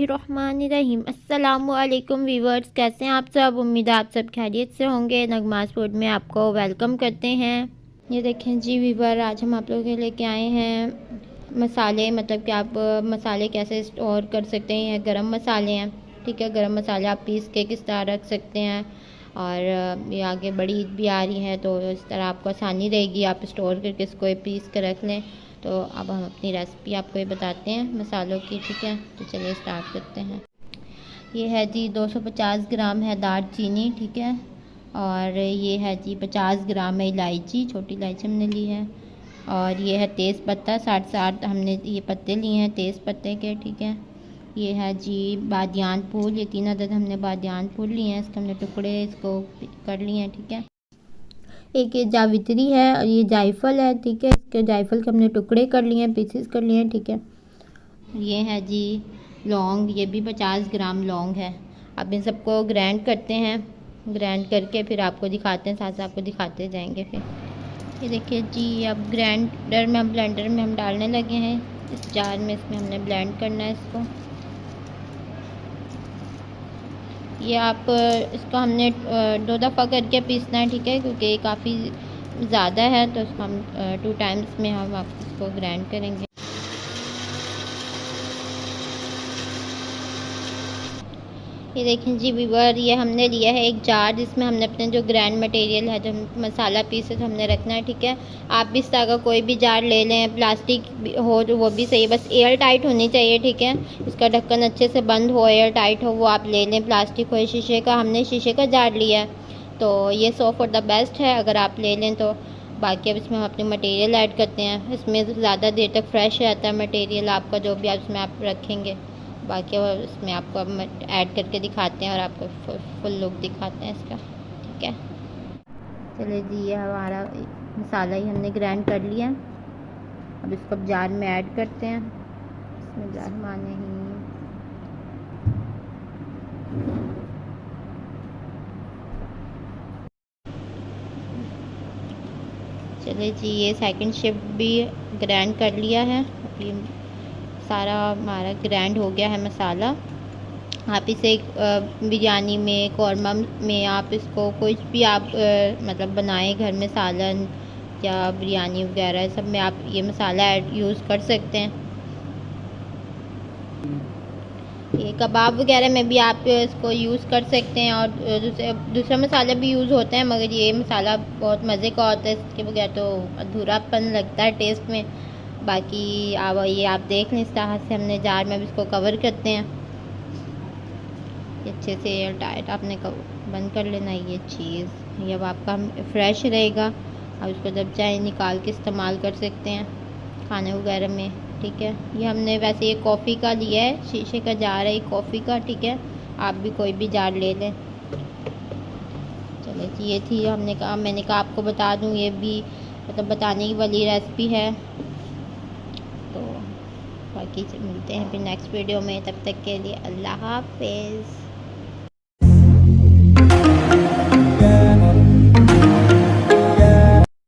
बिस्मिल्लाहिर्रहमानिर्रहीम। अस्सलामुअलैकुम वीवर्स, कैसे हैं आप सब। उम्मीद है आप सब खैरियत से होंगे। नगमास फूड में आपको वेलकम करते हैं। ये देखें जी वीवर, आज हम आप लोगों के लेके आए हैं मसाले, मतलब कि आप मसाले कैसे स्टोर कर सकते हैं। ये गरम मसाले हैं, ठीक है। गरम मसाले आप पीस के किस तरह रख सकते हैं, और ये आगे बड़ी ईद भी आ रही है तो इस तरह आपको आसानी रहेगी, आप स्टोर करके इसको पीस कर रख लें। तो अब हम अपनी रेसिपी आपको ये बताते हैं मसालों की, ठीक है। तो चलिए स्टार्ट करते हैं। ये है जी 250 ग्राम है दालचीनी, ठीक है। और ये है जी 50 ग्राम है इलायची, छोटी इलायची हमने ली है। और ये है तेज़ पत्ता, 60 हमने ये पत्ते लिए हैं तेज़ पत्ते के, ठीक है। ये है जी बादियान फूल, ये 3 अदद हमने बादियान फूल लिए हैं, इसके हमने टुकड़े इसको कर लिए हैं, ठीक है। एक ये जावित्री है और ये जायफल है, ठीक है। इसके जायफल के हमने टुकड़े कर लिए हैं, पीसेस कर लिए हैं, ठीक है। ये है जी लौंग, ये भी 50 ग्राम लौंग है। अब इन सबको ग्राइंड करते हैं, ग्राइंड करके फिर आपको दिखाते हैं, साथ साथ आपको दिखाते जाएंगे। फिर ये देखिए जी, अब ग्राइंडर में ब्लेंडर में हम डालने लगे हैं इस जार में, इसमें हमने ब्लेंड करना है इसको। ये आप इसको हमने 2 दफ़ा करके पीसना है, ठीक है, क्योंकि ये काफ़ी ज़्यादा है तो इसको हम 2 टाइम्स में हम आप इसको ग्राइंड करेंगे। ये देखें जी वीवर, ये हमने लिया है एक जार जिसमें हमने अपने जो ग्राइंड मटेरियल है, जो मसाला पीसेस हमने रखना है, ठीक है। आप भी इस तरह का कोई भी जार ले लें, प्लास्टिक हो तो वो भी सही है, बस एयर टाइट होनी चाहिए, ठीक है। इसका ढक्कन अच्छे से बंद हो, एयर टाइट हो, वो आप ले लें। प्लास्टिक हो, शीशे का, हमने शीशे का जार लिया है तो ये सो फॉर द बेस्ट है अगर आप ले लें तो। बाकी अब इसमें हम अपने मटेरियल ऐड करते हैं। इसमें ज़्यादा देर तक फ्रेश रहता है मटेरियल आपका, जो भी आप इसमें आप रखेंगे। बाकी इसमें आपको अब ऐड करके दिखाते हैं और आपको फुल लुक दिखाते हैं इसका, ठीक है। चलिए जी, ये हमारा मसाला ही हमने ग्राइंड कर लिया। अब इसको जार में ऐड करते हैं। इसमें जार माने ही चलिए जी, ये सेकंड शिफ्ट भी ग्राइंड कर लिया है। अभी सारा हमारा ग्राइंड हो गया है मसाला। आप इसे बिरयानी में, कौरमा में, आप इसको कुछ भी आप मतलब बनाएं घर में, सालन या बिरयानी वगैरह सब में आप ये मसाला यूज़ कर सकते हैं। ये कबाब वगैरह में भी आप इसको यूज़ कर सकते हैं, और दूसरे मसाले भी यूज़ होते हैं, मगर ये मसाला बहुत मज़े का होता है, इसके बगैर तो अधूरापन लगता है टेस्ट में। बाकी ये आप देख लें, इस तरह से हमने जार में भी इसको कवर करते हैं। अच्छे से एयर टाइट आपने बंद कर लेना ये चीज़। ये अब आपका फ्रेश रहेगा, अब इसको जब चाहे निकाल के इस्तेमाल कर सकते हैं खाने वगैरह में, ठीक है। ये हमने वैसे ये कॉफ़ी का लिया है, शीशे का जार है कॉफ़ी का, ठीक है। आप भी कोई भी जार ले लें। चलिए जी, ये थी मैंने कहा आपको बता दूं, ये भी मतलब बताने की वाली रेसिपी है। तो बाकी मिलते हैं फिर नेक्स्ट वीडियो में, तब तक के लिए अल्लाह हाफिज़।